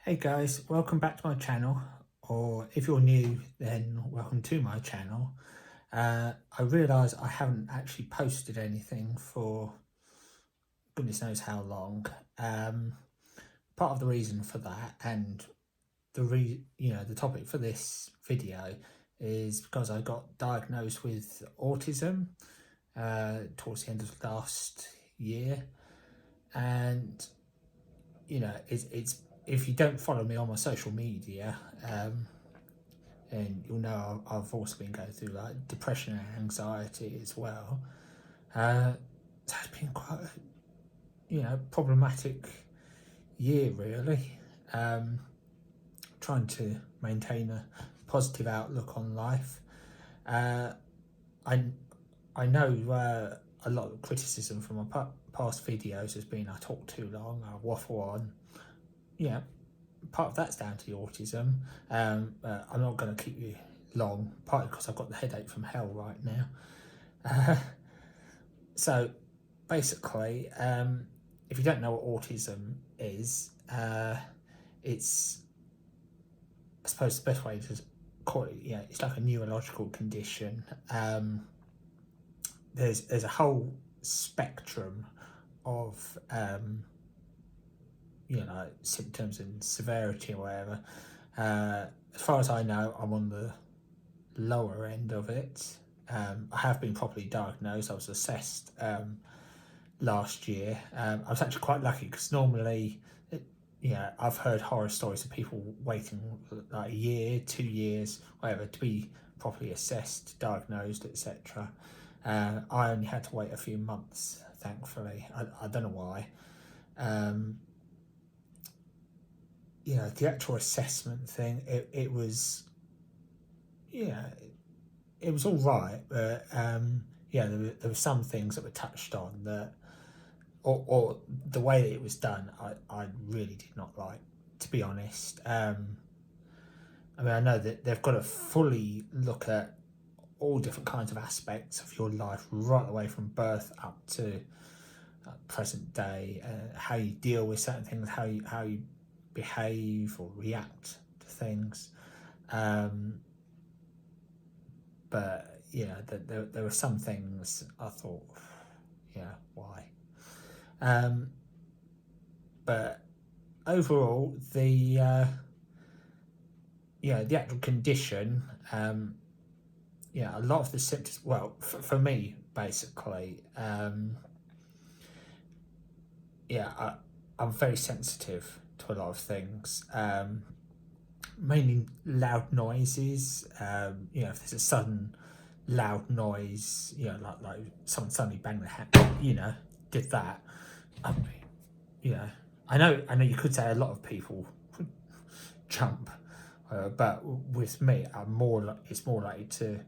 Hey guys, welcome back to my channel, or if you're new, then welcome to my channel. I realise I haven't actually posted anything for goodness knows how long. Part of the reason for that, and the topic for this video is because I got diagnosed with autism towards the end of last year, and it's if you don't follow me on my social media, and you'll know I've also been going through like depression and anxiety as well. That's been quite a problematic year really. Trying to maintain a positive outlook on life. I I know a lot of criticism from my past videos has been I talk too long, I waffle on. Yeah, part of that's down to the autism. I'm not going to keep you long, partly because I've got the headache from hell right now. So basically, if you don't know what autism is, it's, I suppose the best way to call it, it's like a neurological condition. There's a whole spectrum of symptoms and severity or whatever. As far as I know, I'm on the lower end of it. I have been properly diagnosed. I was assessed last year. I was actually quite lucky because normally, I've heard horror stories of people waiting like a year, 2 years, whatever, to be properly assessed, diagnosed, etc. I only had to wait a few months, thankfully. I don't know why. The actual assessment thing, it was, it was all right, but there were some things that were touched on that, or the way that it was done, I really did not like, to be honest. I know that they've got to fully look at all different kinds of aspects of your life, right away from birth up to present day, how you deal with certain things, how you behave or react to things. But there were some things I thought, why? But overall, the actual condition, a lot of the symptoms, well, for me, basically, I'm very sensitive to a lot of things, mainly loud noises. If there's a sudden loud noise, like someone suddenly banged the hat, did that, I know you could say a lot of people would jump, but with me, it's more likely to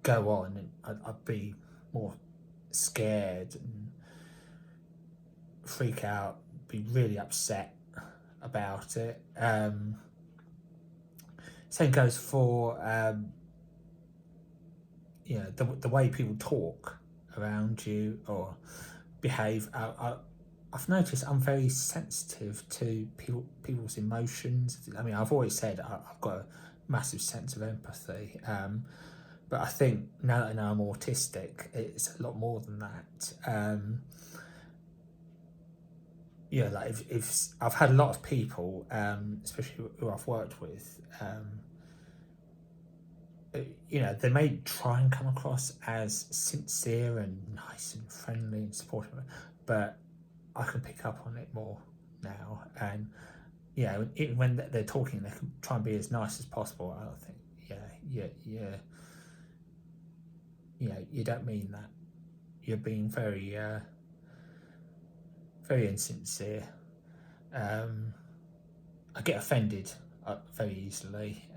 go on, and I'd be more scared and freak out, be really upset about it. Same goes for the way people talk around you or behave. I've noticed I'm very sensitive to people's emotions. I mean, I've always said I've got a massive sense of empathy, but I think now that I know I'm autistic, it's a lot more than that. Like if I've had a lot of people, especially who I've worked with, they may try and come across as sincere and nice and friendly and supportive, but I can pick up on it more now. And even when they're talking, they can try and be as nice as possible. I think, you don't mean that. You're being very, very insincere. I get offended very easily.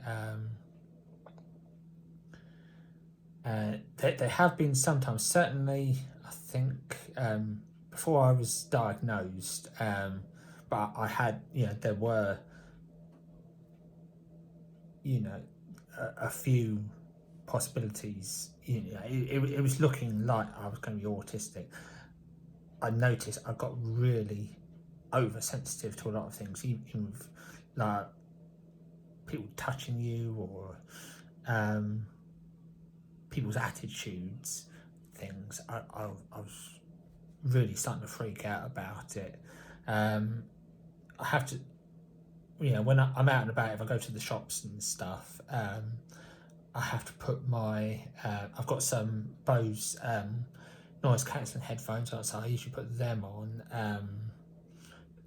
There have been sometimes, certainly, I think, before I was diagnosed, but I had, there were, a few possibilities. It was looking like I was going to be autistic. I noticed I got really oversensitive to a lot of things, even with like people touching you or people's attitudes, things. I was really starting to freak out about it. I have to, when I'm out and about, if I go to the shops and stuff, I have to put my, I've got some Bose noise cancelling headphones, so I usually put them on.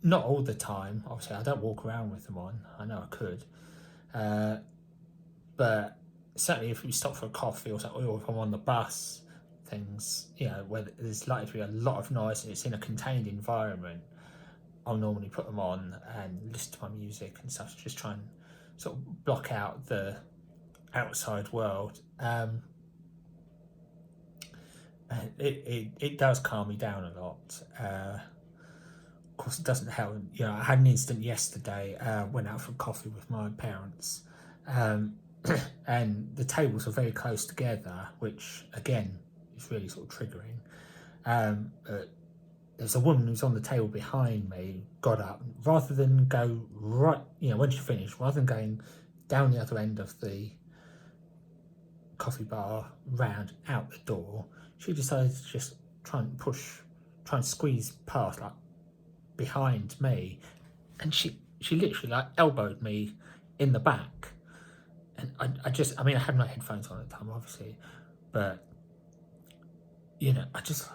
Not all the time, obviously, I don't walk around with them on. I know I could. But certainly if we stop for a coffee or something, or if I'm on the bus, things, where there's likely to be a lot of noise and it's in a contained environment, I'll normally put them on and listen to my music and stuff, just try and sort of block out the outside world. It does calm me down a lot. Of course, it doesn't help. I had an incident yesterday. Went out for coffee with my parents, and the tables are very close together, which again is really sort of triggering. There's a woman who's on the table behind me, got up, rather than go right, when she finished, rather than going down the other end of the coffee bar, round, out the door, she decided to just try and squeeze past, like, behind me, and she literally, like, elbowed me in the back. And I mean, I had my headphones on at the time, obviously, but, I just,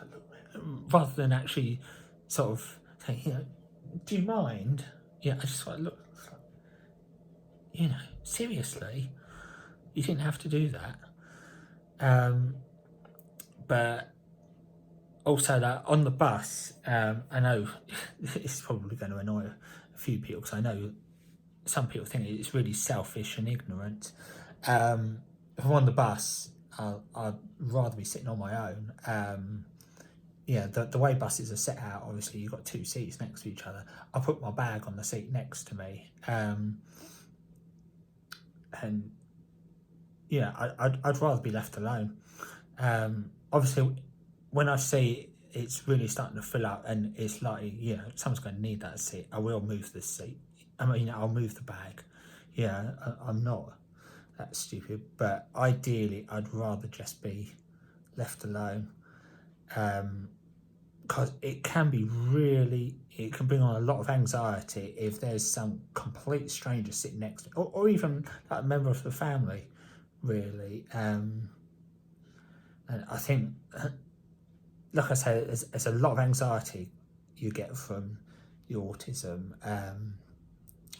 rather than actually sort of say, do you mind? I just look, seriously, you didn't have to do that. But also, that on the bus, I know this is probably going to annoy a few people, because I know some people think it's really selfish and ignorant. If I'm on the bus, I'd rather be sitting on my own. The way buses are set out, obviously you've got two seats next to each other. I put my bag on the seat next to me, and I'd rather be left alone. Obviously, when I see it's really starting to fill up and it's likely, someone's going to need that seat, I will move the seat. I'll move the bag. I'm not that stupid, but ideally I'd rather just be left alone, because it can bring on a lot of anxiety if there's some complete stranger sitting next to me, or even like a member of the family, really. And I think, like I say, there's a lot of anxiety you get from the autism,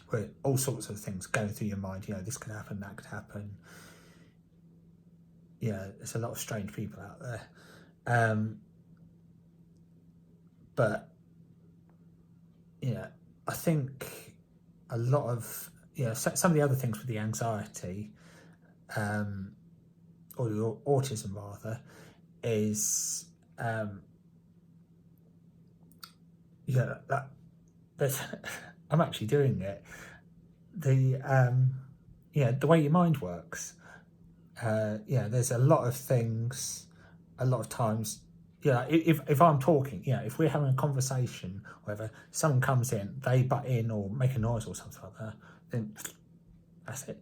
where all sorts of things going through your mind. This could happen, that could happen. There's a lot of strange people out there. But I think a lot of some of the other things with the anxiety, or the autism rather, is that there's I'm actually doing it. The way your mind works. There's a lot of things, a lot of times. If I'm talking, if we're having a conversation, whatever, someone comes in, they butt in or make a noise or something like that, then that's it.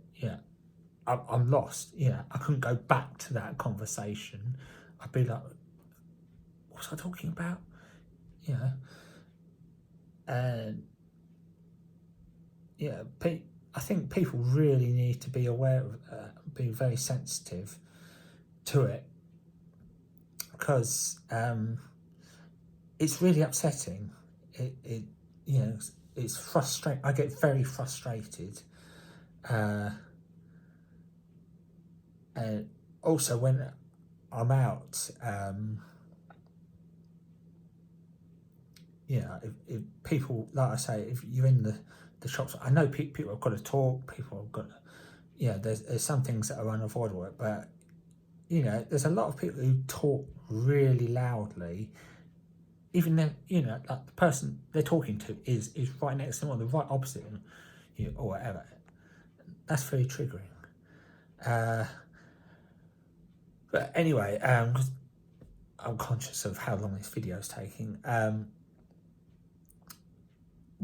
I'm lost. I couldn't go back to that conversation. I'd be like, what was I talking about? And I think people really need to be aware of be very sensitive to it, because it's really upsetting. It's frustrating. I get very frustrated. And also when I'm out, if people, like I say, if you're in the shops, I know people have got to talk, people have got to, there's some things that are unavoidable, but there's a lot of people who talk really loudly, even then, like the person they're talking to is right next to them or the right opposite them, or whatever. That's very triggering. But anyway, 'cause I'm conscious of how long this video is taking.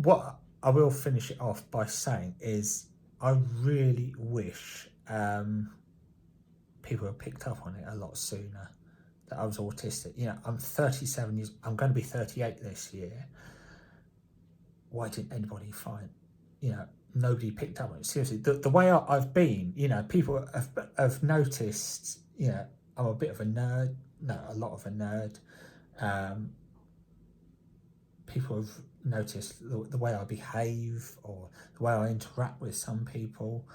what I will finish it off by saying is I really wish people had picked up on it a lot sooner, that I was autistic. I'm 37 years, I'm going to be 38 this year. Why didn't anybody find, nobody picked up on it? Seriously, the way I've been, people have noticed, I'm a bit of a nerd, no, a lot of a nerd. People have noticed the way I behave or the way I interact with some people.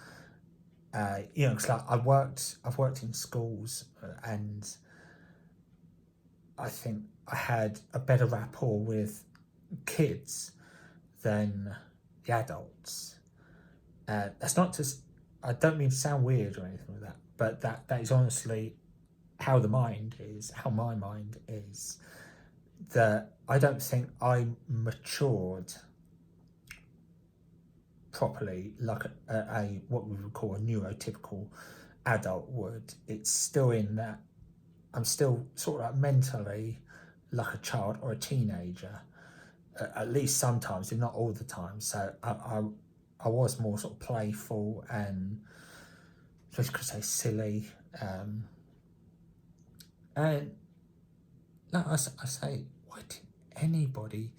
Because like I've worked in schools, and I think I had a better rapport with kids than the adults. That's not just, I don't mean to sound weird or anything like that, but that is honestly how my mind is. That I don't think I matured properly like a what we would call a neurotypical adult would. It's still in that I'm still sort of like mentally like a child or a teenager, at least sometimes, if not all the time. So I was more sort of playful and, I could say, silly. And no, I say, why didn't anybody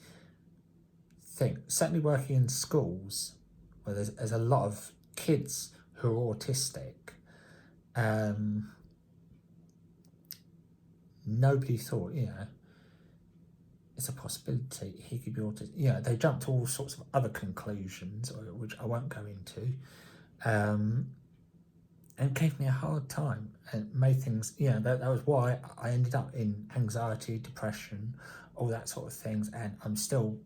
think, certainly working in schools where there's a lot of kids who are autistic, nobody thought, it's a possibility he could be autistic. They jumped to all sorts of other conclusions, which I won't go into, and gave me a hard time and made things, that was why I ended up in anxiety, depression, all that sort of things. And I'm still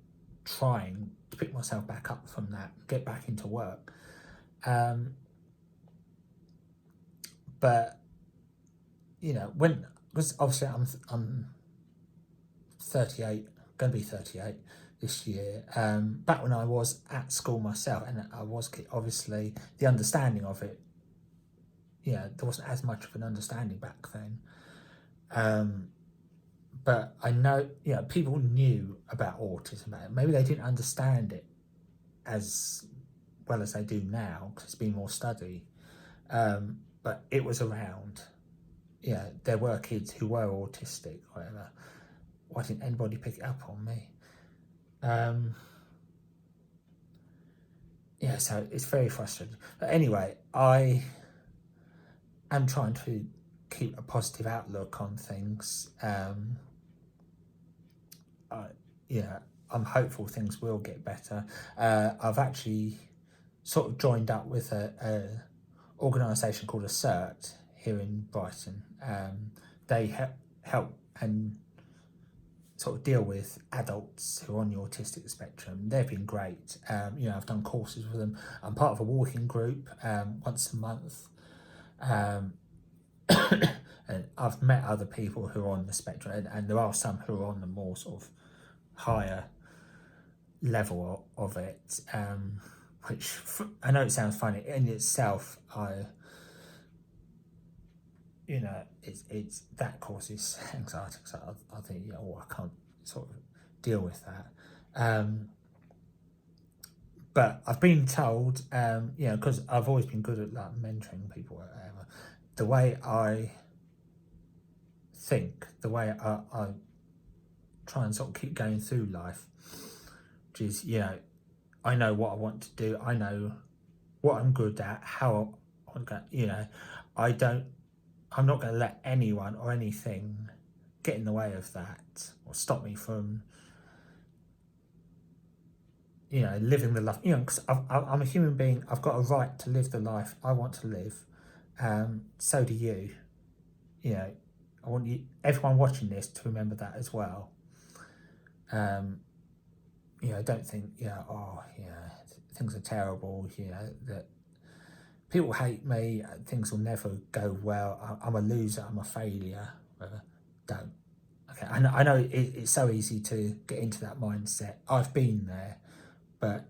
trying to pick myself back up from that, get back into work. But, because obviously I'm 38, going to be 38 this year. Back when I was at school myself, and I was obviously the understanding of it, there wasn't as much of an understanding back then. But I know, people knew about autism. Maybe they didn't understand it as well as they do now, because it's been more studied. But it was around. There were kids who were autistic, whatever. Why didn't anybody pick it up on me? So it's very frustrating. But anyway, I am trying to keep a positive outlook on things. I'm hopeful things will get better. I've actually sort of joined up with a organisation called Assert here in Brighton. They help and sort of deal with adults who are on the autistic spectrum. They've been great. I've done courses with them. I'm part of a walking group once a month. And I've met other people who are on the spectrum, and there are some who are on the more sort of higher level of it, which I know it sounds funny in itself. It's that causes anxiety. So I think, I can't sort of deal with that. But I've been told, because I've always been good at like mentoring people, whatever. The way I think, the way I try and sort of keep going through life, which is, I know what I want to do. I know what I'm good at, how I'm going, I'm not going to let anyone or anything get in the way of that or stop me from, living the life, because I'm a human being. I've got a right to live the life I want to live. So do you. I want everyone watching this to remember that as well. Don't think, things are terrible, that people hate me, things will never go well, I'm a loser, I'm a failure, whatever. Don't. Okay, I know it's so easy to get into that mindset. I've been there, but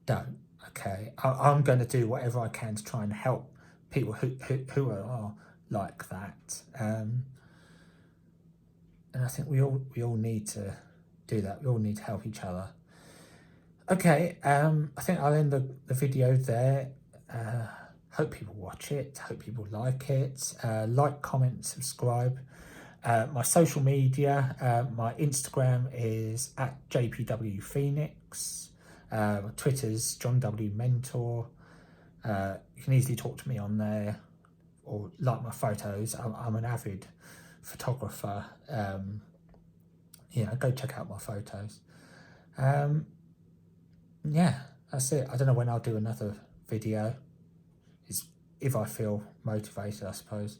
don't. Okay, I'm going to do whatever I can to try and help people who are like that. And I think we all need to do that. We all need to help each other. Okay, I think I'll end the video there. Hope people watch it, hope people like it. Like, comment, subscribe. My social media, my Instagram is at JPWPhoenix. Twitter's John W Mentor. You can easily talk to me on there or like my photos. I'm an avid photographer. Go check out my photos. Yeah, that's it. I don't know when I'll do another video. It's if I feel motivated, I suppose,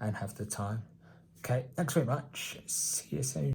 and have the time. Okay, thanks very much. See you soon.